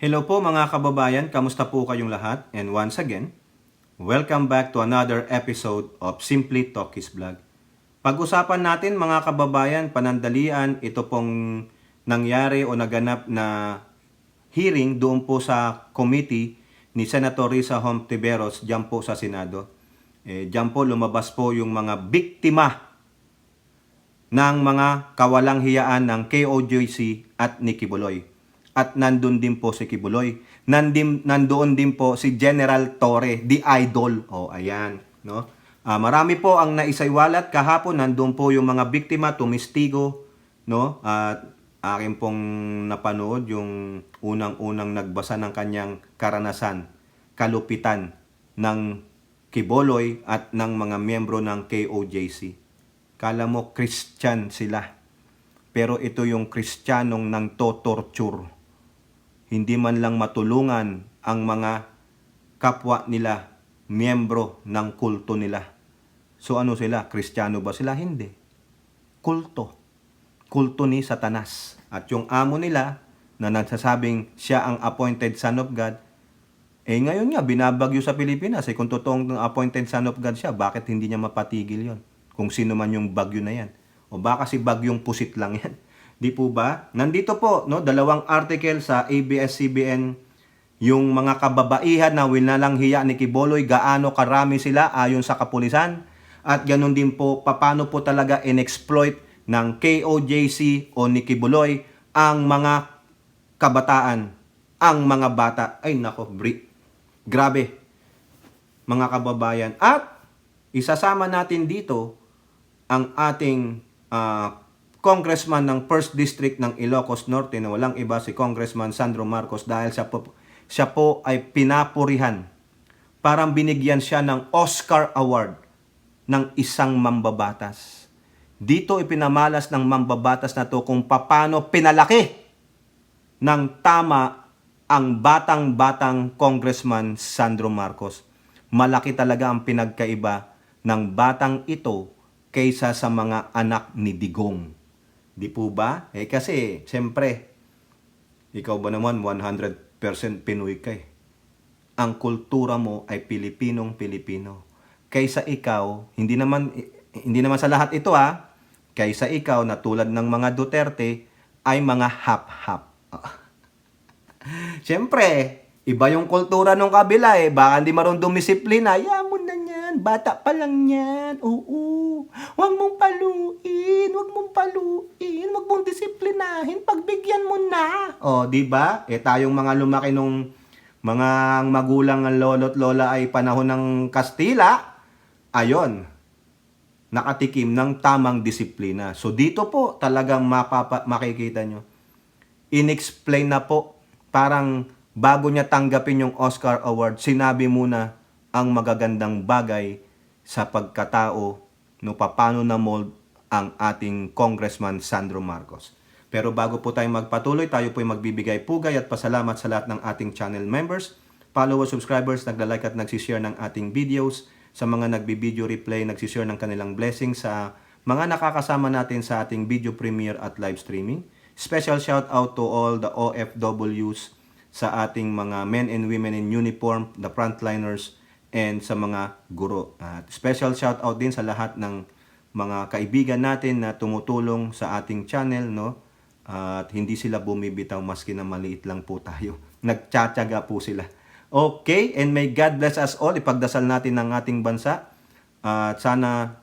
Hello po mga kababayan, kamusta po kayong lahat? And once again, welcome back to another episode of Simply Talkies Vlog. Pag-usapan natin mga kababayan, panandalian, ito pong nangyari o naganap na hearing doon po sa committee ni Senator Risa Hontiveros dyan po sa Senado. Dyan po lumabas po yung mga biktima ng mga kawalang hiyaan ng KOJC at ni Kibuloy. At nandun din po si Kibuloy. Nandoon din po si General Torre, the idol. Ayan, no? Marami po ang naisaywalat kahapon. Nandun po yung mga biktima, tumistigo, no? At akin pong napanood yung unang-unang nagbasa ng kanyang karanasan, kalupitan ng Kibuloy at ng mga miyembro ng KOJC. Kala mo Christian sila. Pero ito yung Kristiyanong nang to-torture. Hindi man lang matulungan ang mga kapwa nila, miyembro ng kulto nila. So ano sila? Kristiyano ba sila? Hindi. Kulto. Kulto ni Satanas. At yung amo nila na nagsasabing siya ang appointed son of God, ngayon nga binabagyo sa Pilipinas. Kung totoong appointed son of God siya, bakit hindi niya mapatigil yon? Kung sino man yung bagyo na yan. O baka si bagyong pusit lang yan. Di po ba? Nandito po, no, dalawang article sa ABS-CBN, yung mga kababaihan na winalang hiya ni Kibuloy, gaano karami sila ayon sa kapulisan, at ganun din po, paano po talaga in-exploit ng KOJC o ni Kibuloy ang mga kabataan, ang mga bata. Ay nako, grabe, mga kababayan. At isasama natin dito ang ating congressman ng 1st District ng Ilocos Norte na walang iba si Congressman Sandro Marcos dahil siya po ay pinapurihan. Parang binigyan siya ng Oscar Award ng isang mambabatas. Dito ipinamalas ng mambabatas na to kung paano pinalaki ng tama ang batang-batang Congressman Sandro Marcos. Malaki talaga ang pinagkaiba ng batang ito kaysa sa mga anak ni Digong. Di po ba? Kasi, siyempre, ikaw ba naman 100% Pinoy ka eh. Ang kultura mo ay Pilipinong-Pilipino. Kaysa ikaw, hindi naman sa lahat ito kaysa ikaw na tulad ng mga Duterte ay mga hap-hap. Siyempre, iba yung kultura ng kabila eh. Baka hindi marunong dumisiplina. Mo na yan. Bata pa lang yan. Oo. Huwag mong paluin. Huwag mong disiplinahin. Pagbigyan mo na. Di ba? Tayong mga lumaki nung mga magulang ng lolo't lola ay panahon ng Kastila. Ayon. Nakatikim ng tamang disiplina. So dito po talagang makikita nyo. In-explain na po. Parang bago niya tanggapin yung Oscar Award, sinabi muna ang magagandang bagay sa pagkatao, no, paano na mold ang ating Congressman Sandro Marcos. Pero bago po tayo magpatuloy, tayo po ay magbibigay pugay at pasalamat sa lahat ng ating channel members, followers, subscribers, nagla-like at nagsishare ng ating videos, sa mga nagbi-video replay, nagsishare ng kanilang blessings, sa mga nakakasama natin sa ating video premiere at live streaming. Special shout out to all the OFWs, sa ating mga men and women in uniform, the frontliners, and sa mga guro. At special shout out din sa lahat ng mga kaibigan natin na tumutulong sa ating channel, no? At hindi sila bumibitaw maski na maliit lang po tayo. Nagtsatsaga po sila. Okay, and may God bless us all. Ipagdasal natin ng ating bansa. At sana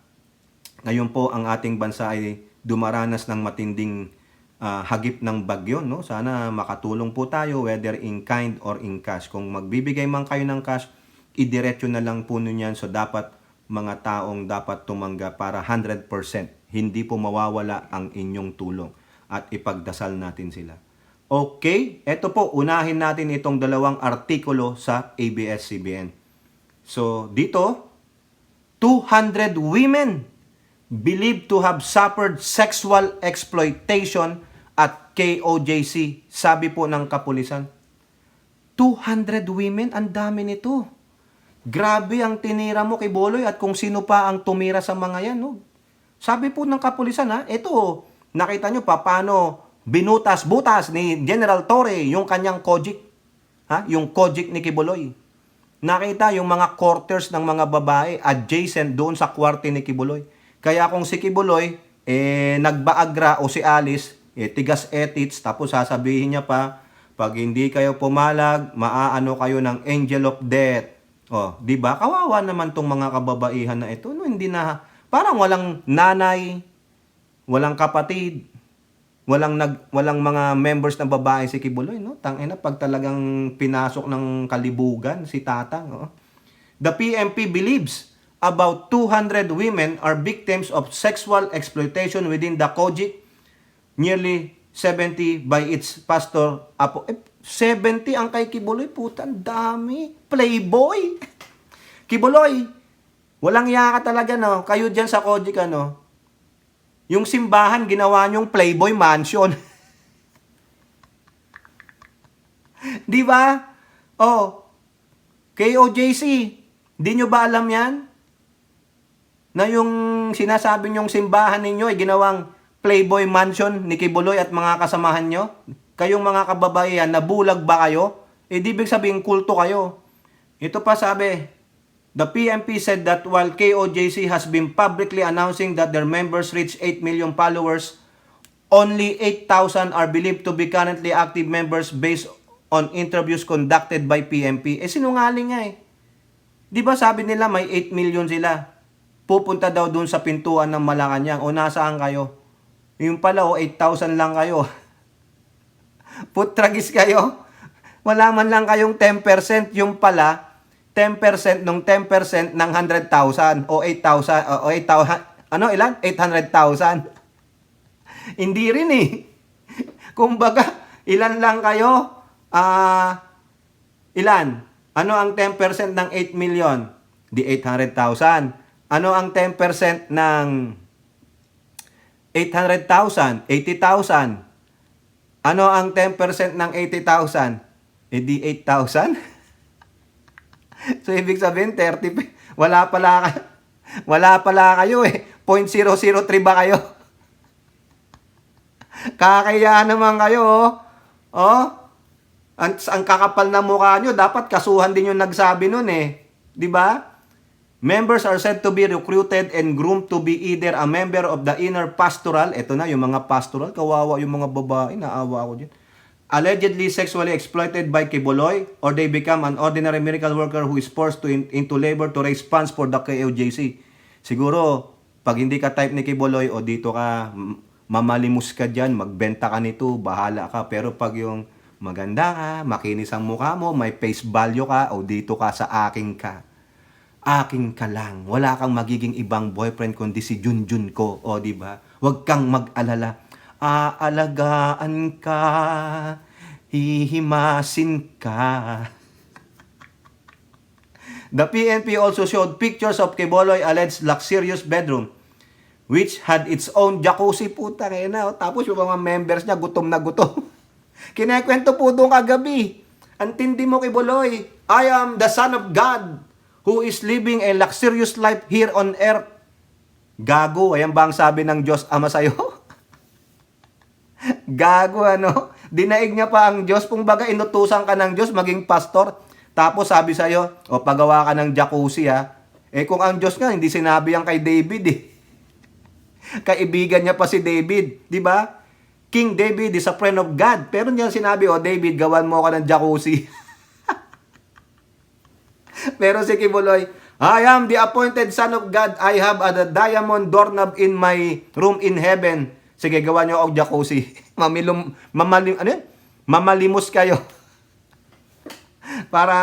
ngayon po ang ating bansa ay dumaranas ng matinding hagip ng bagyo, no? Sana makatulong po tayo whether in kind or in cash. Kung magbibigay man kayo ng cash, idiretso na lang po niyan. So dapat mga taong dapat tumanggap para 100%. Hindi po mawawala ang inyong tulong at ipagdasal natin sila. Okay, eto po, unahin natin itong dalawang artikulo sa ABS-CBN. So dito, 200 women believed to have suffered sexual exploitation at KOJC, sabi po ng kapulisan. 200 women, ang dami nito. Grabe ang tinira mo kay Boloy at kung sino pa ang tumira sa mga yan. No? Sabi po ng kapulisan, ito, nakita nyo pa paano binutas-butas ni General Torre yung kanyang Kojik. Ha? Yung Kojic ni Kibuloy. Nakita yung mga quarters ng mga babae adjacent doon sa kwarto ni Kibuloy. Kaya kung si Kibuloy, nagbaagra o si Alice, tigas etits, tapos sasabihin niya pa, pag hindi kayo pumalag, maaano kayo ng angel of death. Oh, 'di ba? Kawawa naman tong mga kababaihan na ito. No, hindi na parang walang nanay, walang kapatid, walang mga members na babae si Kibuloy, no? Tangina pag talagang pinasok ng kalibugan si Tatang, oh. The PMP believes about 200 women are victims of sexual exploitation within the Kojic, nearly 70 by its pastor Apo. 70 ang kay Kibuloy, putang dami. Playboy. Kibuloy, walang yaka talaga, no? Kayo dyan sa Kojic, ano? Yung simbahan, ginawa nyong Playboy Mansion. Di ba? Oh, KOJC, di nyo ba alam yan? Na yung sinasabi nyong simbahan ninyo ay ginawang Playboy Mansion ni Kibuloy at mga kasamahan nyo? Kayong mga kababaihan, nabulag ba kayo? Di ibig sabihin, kulto kayo. Ito pa sabi, the PMP said that while KOJC has been publicly announcing that their members reach 8 million followers, only 8,000 are believed to be currently active members based on interviews conducted by PMP. Sinungaling nga eh. Di ba sabi nila may 8 million sila? Pupunta daw dun sa pintuan ng Malacanang. O nasaan kayo? Yung pala 8,000 lang kayo. Putragis kayo. Wala man lang kayong 10%. Yung pala, 10% ng 10% ng 100,000 o 8,000 o 8,000 ano ilan? 800,000. Hindi rin eh. Kumbaga, ilan lang kayo? Ilan? Ano ang 10% ng 8 million? Di 800,000. Ano ang 10% ng 800,000? 80,000. Ano ang 10% ng 80,000? Di 8,000? So, ibig sabihin, 30, wala pala kayo eh. 0.003 ba kayo? Kakaya naman kayo, oh. Oh? Ang kakapal na mukha nyo, dapat kasuhan din yung nagsabi nun eh. Di ba? Members are said to be recruited and groomed to be either a member of the inner pastoral, eto na, yung mga pastoral, kawawa yung mga babae, naawa ako dyan. Allegedly sexually exploited by Kibuloy, or they become an ordinary miracle worker who is forced into labor to raise funds for the KOJC. Siguro, pag hindi ka type ni Kibuloy, o dito ka, mamalimus ka dyan, magbenta ka nito, bahala ka. Pero pag yung maganda ka, makinis ang mukha mo, may face value ka, o dito ka sa aking ka. Aking ka lang. Wala kang magiging ibang boyfriend kundi si Junjun ko. O, di ba? Huwag kang mag-alala. Aalagaan ka, hihimasin ka. The PNP also showed pictures of Kibuloy alleged luxurious bedroom, which had its own jacuzzi, puta kaya na. Tapos yung mga members niya, gutom na gutom. Kinekwento po doon kagabi. Antindi mo, Kibuloy, I am the Son of God who is living a luxurious life here on earth. Gago, ayan ba ang sabi ng Diyos Ama sa'yo? Gago, ano? Dinaig niya pa ang Diyos. Kung baga, inutusan ka ng Diyos maging pastor. Tapos sabi sa'yo, o pagawa ka ng jacuzzi ha. Kung ang Diyos nga, hindi sinabi yan kay David eh. Kaibigan niya pa si David. Di ba? King David is a friend of God. Pero niya sinabi, David, gawan mo ako ng jacuzzi. Pero si Kibuloy, I am the appointed son of God. I have a diamond doorknob in my room in heaven. Sige, gawa nyo ako jacuzzi. Mamalimos kayo. Para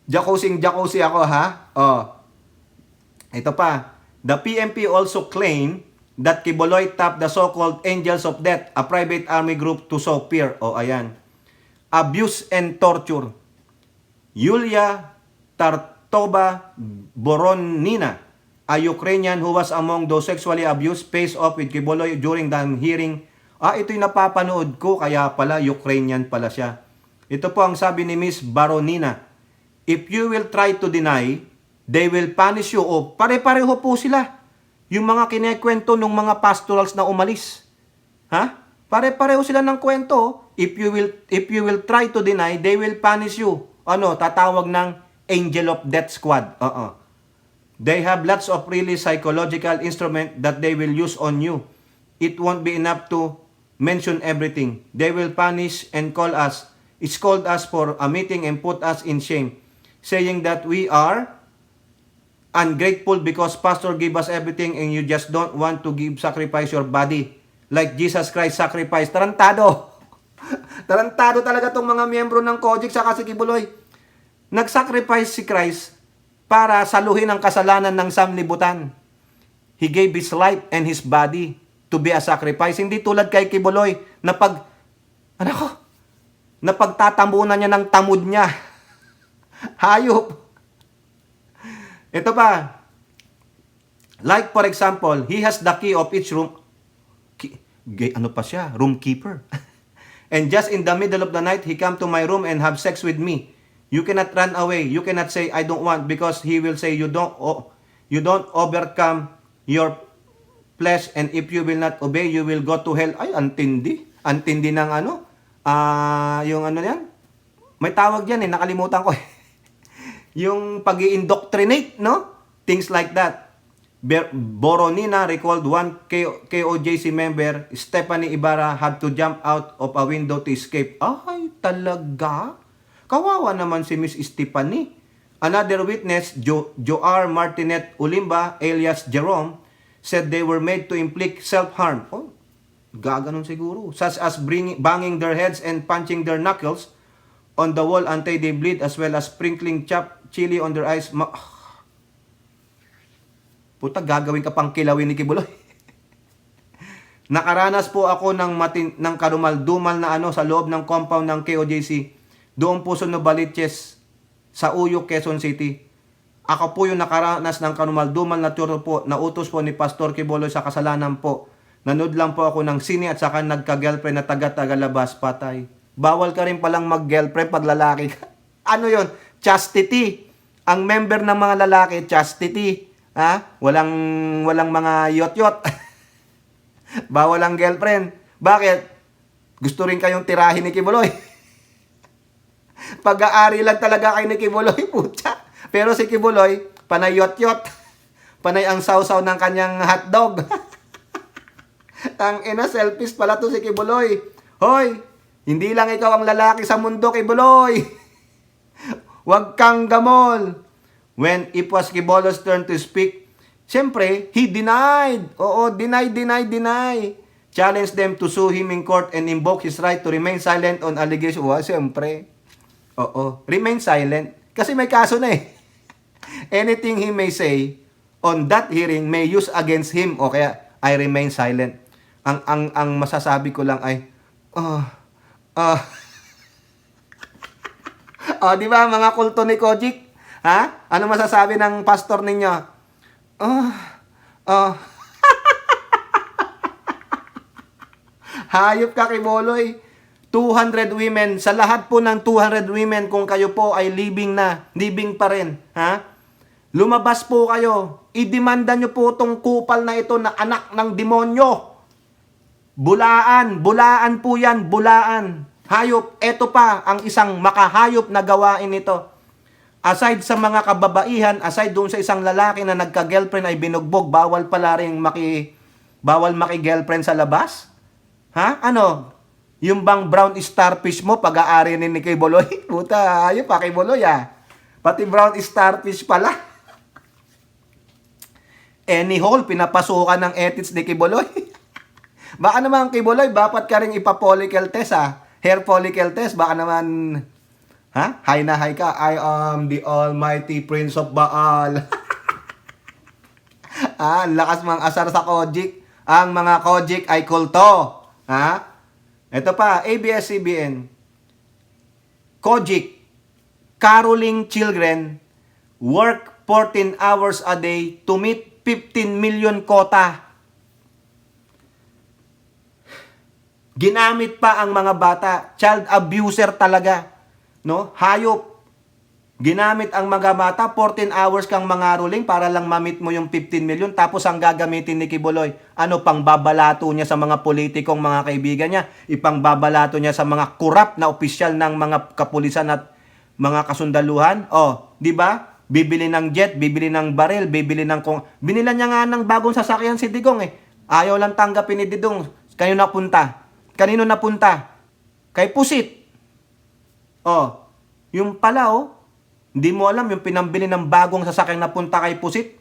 jacuzzi ako, ha? Ito pa. The PMP also claimed that Kibuloy tapped the so-called Angels of Death, a private army group to sow fear. Ayan. Abuse and torture. Yulia Tartova Boronina, a Ukrainian who was among those sexually abused, faced off with Kibuloy during the hearing. Ito'y napapanood ko, kaya pala Ukrainian pala siya. Ito po ang sabi ni Miss Baronina. If you will try to deny, they will punish you. Pare-pareho po sila. Yung mga kinekwento ng mga pastorals na umalis. Ha? Pare-pareho sila ng kwento. If you will try to deny, they will punish you. Ano, tatawag ng Angel of Death Squad. They have lots of really psychological instrument that they will use on you. It won't be enough to mention everything. They will punish and scold us for a meeting and put us in shame, saying that we are ungrateful because pastor give us everything and you just don't want to sacrifice your body like Jesus Christ sacrificed. Tarantado. Tarantado talaga tong mga miyembro ng Kojic sa si Kibuloy. Nag-sacrifice si Christ para saluhin ang kasalanan ng sanlibutan. He gave His life and His body to be a sacrifice. Hindi tulad kay Kibuloy na napagtatambunan niya ng tamod niya. Hayop. Ito pa. Like for example, he has the key of each room. Room keeper. And just in the middle of the night, he come to my room and have sex with me. You cannot run away. You cannot say, I don't want, because he will say, you don't overcome your flesh, and if you will not obey, you will go to hell. Ay, antindi. Antindi ng yung yan? May tawag yan nakalimutan ko yung pag-i-indoctrinate, no? Things like that. Boronina recalled one KOJC member, Stephanie Ibarra, had to jump out of a window to escape. Ay, talaga? Kawawa naman si Miss Stephanie. Another witness, Joar Martinet Ulimba, alias Jerome, said they were made to inflict self-harm. Oh, gaganon siguro. Such as banging their heads and punching their knuckles on the wall until they bleed, as well as sprinkling chopped chili on their eyes. Puta, gagawin ka pang kilawin ni Kibuloy. Nakaranas po ako ng karumal-dumal na sa loob ng compound ng KOJC. Doon po sa Novaliches, sa Uyok, Quezon City. Ako po yung nakaranas ng karumal-dumal na turo po, na utos po ni Pastor Kibuloy sa kasalanan po. Nanood lang po ako ng sine at saka nagka-girlfriend na taga-tagalabas, patay. Bawal ka rin palang mag-girlfriend pag lalaki ka. Ano yon? Chastity. Ang member ng mga lalaki, chastity. Walang mga yot-yot. Bawal ang girlfriend. Bakit? Gusto rin kayong tirahin ni Kibuloy. Pag-aari lang talaga kay ni Kibuloy, putya. Pero si Kibuloy, panay yot-yot. Panay ang sausaw ng kanyang hotdog. Selfish pala to si Kibuloy. Hoy, hindi lang ikaw ang lalaki sa mundo, Kibuloy. Huwag kang gamol. When it was Kibuloy's turn to speak, siyempre, he denied. Oo, deny. Challenge them to sue him in court and invoke his right to remain silent on allegation. Siyempre. Oo, remain silent. Kasi may kaso na Anything he may say on that hearing may use against him. O kaya, I remain silent. Ang masasabi ko lang ay, di ba mga kulto ni Kojic? Ano masasabi ng pastor ninyo? Hayop ka, Kibuloy. 200 women, sa lahat po ng 200 women, kung kayo po ay living pa rin, lumabas po kayo, idemanda nyo po itong kupal na ito na anak ng demonyo. Bulaan po yan, bulaan. Hayop, eto pa ang isang makahayop na gawain nito. Aside sa mga kababaihan, aside doon sa isang lalaki na nagka-girlfriend ay binugbog, bawal pala rin maki-girlfriend sa labas? Ano? Yung bang brown starfish mo, pag-aari ni Kibuloy? Puta, ayun pa, Kibuloy Pati brown starfish pala. Any hole, pinapasukan ng ethics ni Kibuloy. Baka naman, Kibuloy, dapat ka rin ipa-follicle test hair follicle test, baka naman, Hi na hi ka, I am the almighty prince of Baal. Lakas mga asar sa Kojic. Ang mga Kojic ay kulto. Ito pa, ABS-CBN. Kojic, caroling children, work 14 hours a day to meet 15 million quota. Ginamit pa ang mga bata. Child abuser talaga. No? Hayop. Ginamit ang mga bata, 14 hours kang mangaroling para lang mamit mo yung 15 million. Tapos ang gagamitin ni Kibuloy, ano, pang babalato niya sa mga politikong mga kaibigan niya, ipang-babalato niya sa mga kurap na opisyal ng mga kapulisan at mga kasundaluhan. Oh, di ba? Bibili ng jet, bibili ng baril, bibili ng binilan niya nga ng bagong sasakyan si Digong eh. Ayaw lang tanggapin ni Digong. Kanino napunta? Kanino napunta? Kay Pusit. Oh, yung pala oh, hindi mo alam yung pinambili ng bagong sasakyan na punta kay Pusit.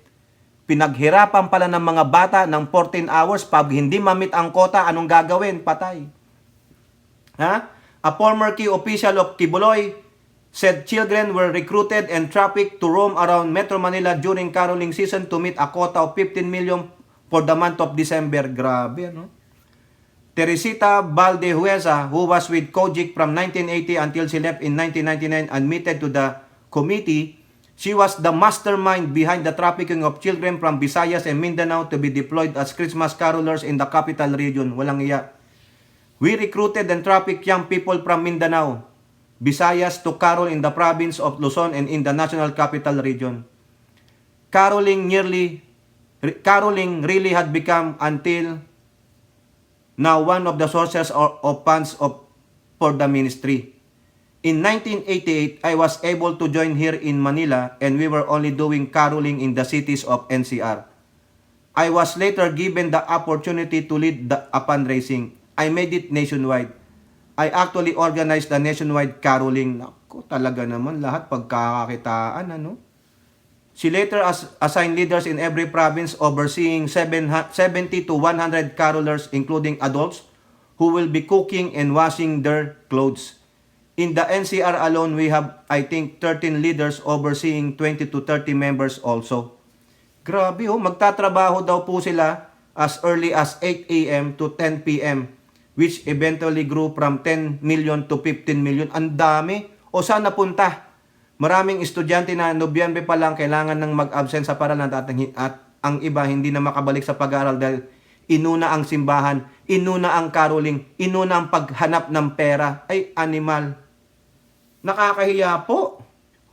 Pinaghirapan pala ng mga bata ng 14 hours. Pag hindi mamit ang kota, anong gagawin? Patay. Ha? A former key official of Kibuloy said children were recruited and trafficked to roam around Metro Manila during caroling season to meet a quota of 15 million for the month of December. Grabe, no? Teresita Valdehuesa, who was with Kojic from 1980 until she left in 1999, admitted to the committee she was the mastermind behind the trafficking of children from Visayas and Mindanao to be deployed as Christmas carolers in the capital region. Walang iya. We recruited and trafficked young people from Mindanao, Visayas to carol in the province of Luzon and in the national capital region. Caroling really had become until now one of the sources of funds for the ministry. In 1988, I was able to join here in Manila and we were only doing caroling in the cities of NCR. I was later given the opportunity to lead a fundraising. I made it nationwide. I actually organized the nationwide caroling. Naku, talaga naman lahat pagkakakitaan, ano? She later assigned leaders in every province overseeing 70 to 100 carolers including adults who will be cooking and washing their clothes. In the NCR alone, we have, I think, 13 leaders overseeing 20 to 30 members also. Grabe oh, magtatrabaho daw po sila as early as 8 a.m. to 10 p.m. which eventually grew from 10 million to 15 million. Ang dami. O saan napunta? Maraming estudyante na Nobyembre pa lang kailangan ng mag-absent sa paaralan at ang iba hindi na makabalik sa pag-aaral dahil inuna ang simbahan, inuna ang caroling, inuna ang paghanap ng pera. Ay, animal. Nakakahiya po.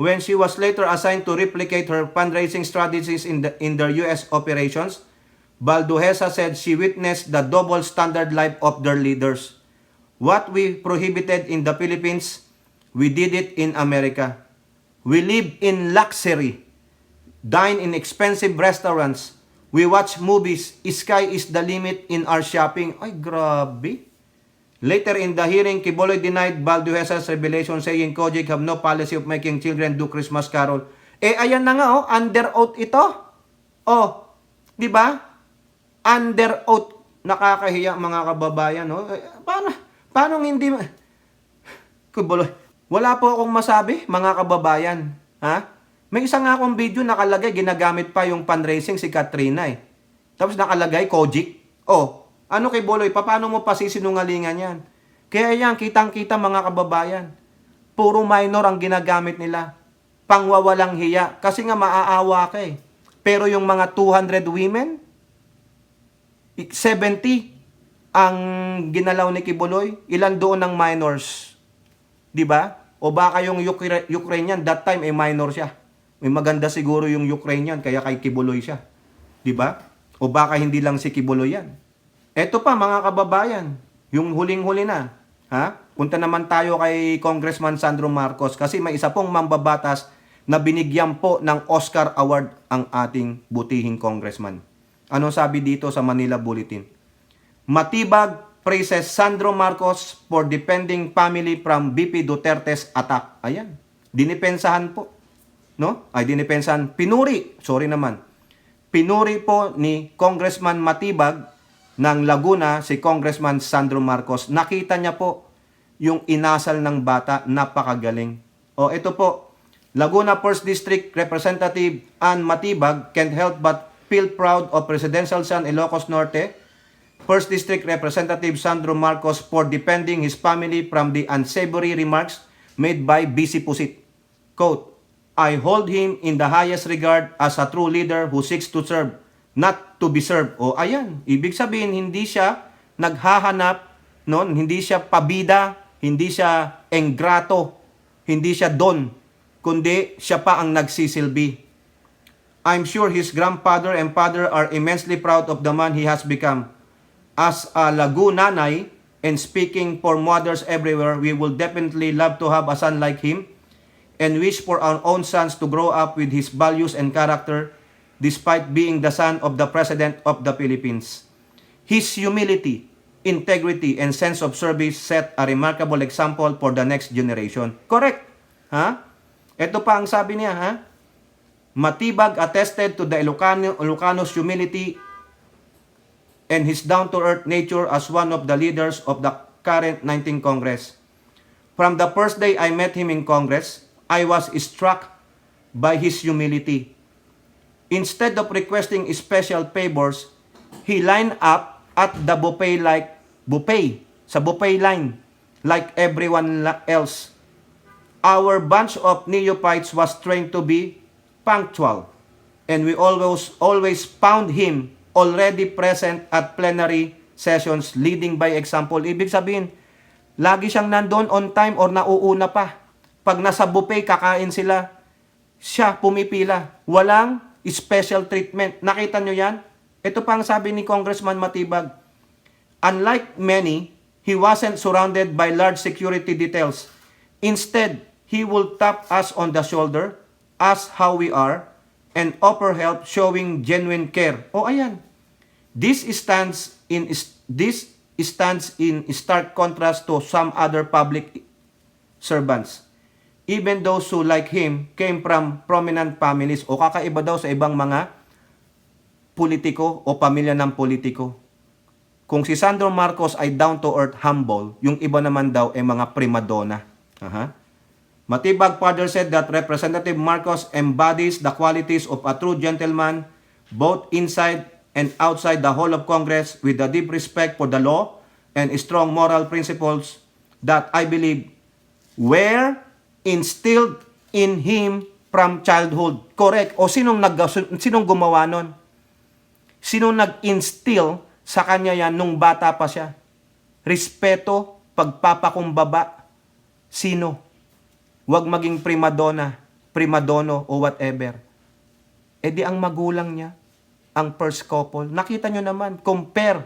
When she was later assigned to replicate her fundraising strategies in their US operations, Valduhesa said she witnessed the double standard life of their leaders. What we prohibited in the Philippines, we did it in America. We live in luxury, dine in expensive restaurants, we watch movies, sky is the limit in our shopping. Ay, grabe. Later in the hearing, Kibuloy denied Valduhesa's revelation saying Kojic have no policy of making children do Christmas carol. Eh, ayan na nga, oh, under oath ito. Oh, di ba? Under oath. Nakakahiya mga kababayan, no? Eh, paano hindi... Kibuloy, wala po akong masabi, mga kababayan. Ha? May isa nga akong video nakalagay, ginagamit pa yung fundraising si Katrina eh. Tapos nakalagay, Kojic. Oh, ano kay Boloy, paano mo pa sisinungalingan yan? Kaya yan, kitang-kita mga kababayan. Puro minor ang ginagamit nila. Pangwawalang hiya. Kasi nga maaawa ka eh. Pero yung mga 200 women, 70 ang ginalaw ni Kibuloy. Ilan doon ng minors? Diba? O baka yung Ukrainian, that time ay minor siya. May maganda siguro yung Ukrainian, kaya kay Kibuloy siya. Diba? O baka hindi lang si Kibuloy yan. Eto pa mga kababayan, yung huling-huli na. Ha? Punta naman tayo kay Congressman Sandro Marcos kasi may isa pong mambabatas na binigyan po ng Oscar Award ang ating butihing congressman. Anong sabi dito sa Manila Bulletin? Matibag praises Sandro Marcos for defending family from VP Duterte's attack. Ayan, dinipensahan po. No? Ay, dinipensahan. Pinuri po ni Congressman Matibag ng Laguna si Congressman Sandro Marcos. Nakita niya po yung inasal ng bata, napakagaling. O ito po, Laguna 1st District Representative Ann Matibag can't help but feel proud of Presidential Son Ilocos Norte, 1st District Representative Sandro Marcos for defending his family from the unsavory remarks made by BC Pusit. Quote, I hold him in the highest regard as a true leader who seeks to serve, not to be served. O ayan, ibig sabihin hindi siya naghahanap, no? Hindi siya pabida, hindi siya enggrato, hindi siya don. kundi siya pa ang nagsisilbi. I'm sure his grandfather and father are immensely proud of the man he has become. As a Lagunanay, and speaking for mothers everywhere, we will definitely love to have a son like him and wish for our own sons to grow up with his values and character despite being the son of the President of the Philippines. His humility, integrity, and sense of service set a remarkable example for the next generation. Correct. Ha? Ito pa ang sabi niya, ha? Matibag attested to the Ilocanos' humility and his down-to-earth nature as one of the leaders of the current 19th Congress. From the first day I met him in Congress, I was struck by his humility. Instead of requesting special favors, he lined up at the buffet sa buffet line, like everyone else. Our bunch of neophytes was trained to be punctual, and we always found him already present at plenary sessions leading by example. Ibig sabihin, lagi siyang nandoon on time or nauuna pa. Pag nasa buffet, kakain sila, siya pumipila. Walang special treatment. Nakita nyo yan? Ito pa ang sabi ni Congressman Matibag. Unlike many, he wasn't surrounded by large security details. Instead, he will tap us on the shoulder, ask how we are, and offer help, showing genuine care. O ayan. This stands in stark contrast to some other public servants. Even those who, like him, came from prominent families, o kakaiba daw sa ibang mga politiko o pamilya ng politiko. Kung si Sandro Marcos ay down-to-earth, humble, yung iba naman daw ay mga primadonna. Matibag further said that Representative Marcos embodies the qualities of a true gentleman, both inside and outside the hall of Congress, with a deep respect for the law and strong moral principles that I believe were instilled in him from childhood. Correct. O sinong gumawa nun? Sinong nag-instill sa kanya yan nung bata pa siya? Respeto, pagpapakumbaba. Sino? Huwag maging primadono o whatever. E di ang magulang niya, ang first couple. Nakita nyo naman, compare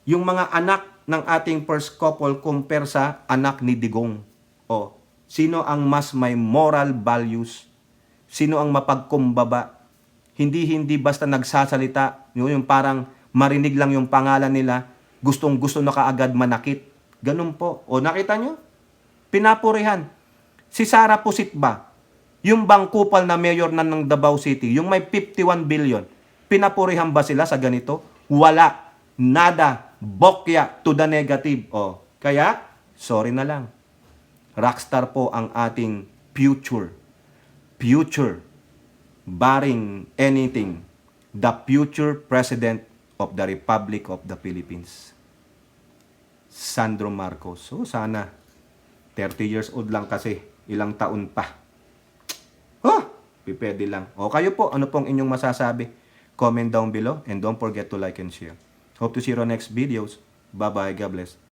yung mga anak ng ating first couple compare sa anak ni Digong. O, sino ang mas may moral values? Sino ang mapagkumbaba? Hindi basta nagsasalita, yung parang marinig lang yung pangalan nila, gustong-gusto na kaagad manakit. Ganun po. O, nakita nyo? Pinapurihan. Si Sara Pusit ba? Yung bang kupal na mayor na ng Davao City, yung may 51 billion, pinapurihan ba sila sa ganito? Wala. Nada. Bokya to the negative. O, kaya, sorry na lang. Rockstar po ang ating future. Future. Barring anything. The future President of the Republic of the Philippines. Sandro Marcos. So, sana 30 years old lang kasi. Ilang taon pa. Pipwede lang. O kayo po, ano pong inyong masasabi? Comment down below and don't forget to like and share. Hope to see you on next videos. Bye-bye. God bless.